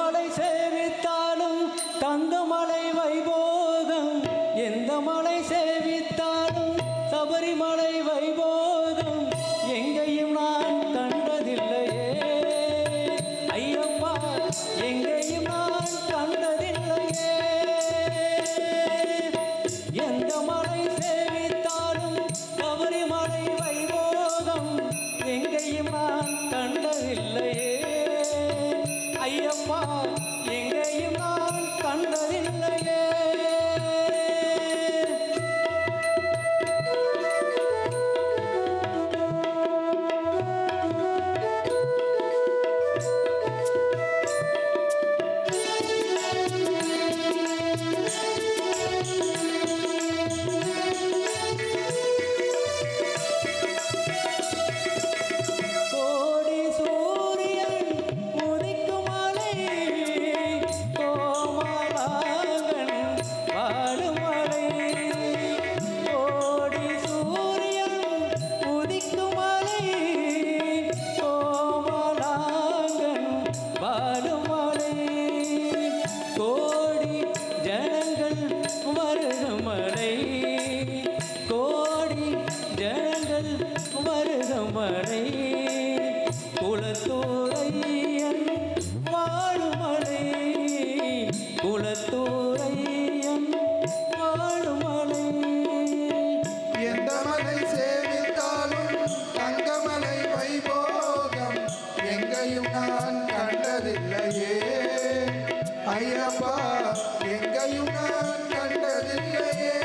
மலை சேவித்தாலும் தங்கமலை வைபோகம், எந்த மலை சேவித்தாலும் சபரிமலை வைபோகம் எங்கேயும் நான் கண்டதில்லையே ஐயப்பா, எங்கேயும் நான் கண்டதில்லையே. எந்த மலை சேவித்தாலும் சபரிமலை வைபோகம் எங்கேயும் நான் கண்டதில்லையே ஐயப்பா, எங்கேயும் நான் கண்டதில்லையே. கோடி ஜனங்கள் வருகமலை, கோடி ஜனங்கள் வருகமலை, குலத்தூரையன் வாழுமலை, குலத்தூரையன் வாழுமலை. எந்த மலை சேவித்தாலும் தங்கமலை வைபோகம் எங்கேயும் நான் கண்டதில்லையே ஐயப்பா, எங்கேயும் நான் கண்டதில்லையே.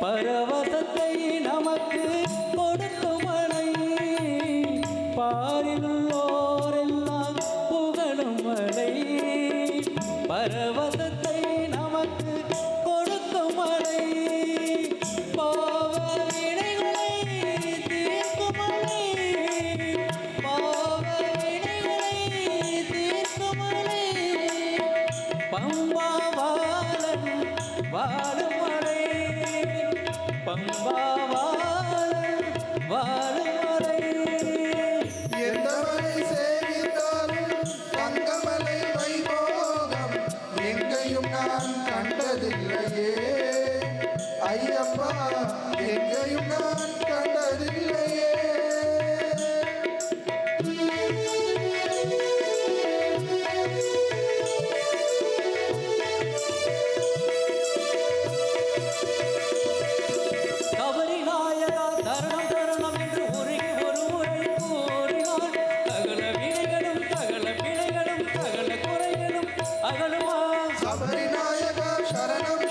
பரவசத்தை நமக்கு கொடுக்கும் மலை, பாரிலுள்ளோரெல்லாம் புகழும் மலை, பரவசத்தை நமக்கு கொடுக்கும் மலை, பாவ வினைகளை தீர்க்கும் மலை, பாவ வினைகளை தீர்க்கும் மலை, பம்பாவாளன் வாழும் மலை, பம்பாவாளன் வாழும் மலை. எந்த மலை சேவித்தாலும் தங்கமலை வைபோகம் எங்கேயும் நான் கண்டதில்லையே ஐயப்பா, எங்கேயும் நான் கண்டதில்லையே. சபரிநாயகா சரணம்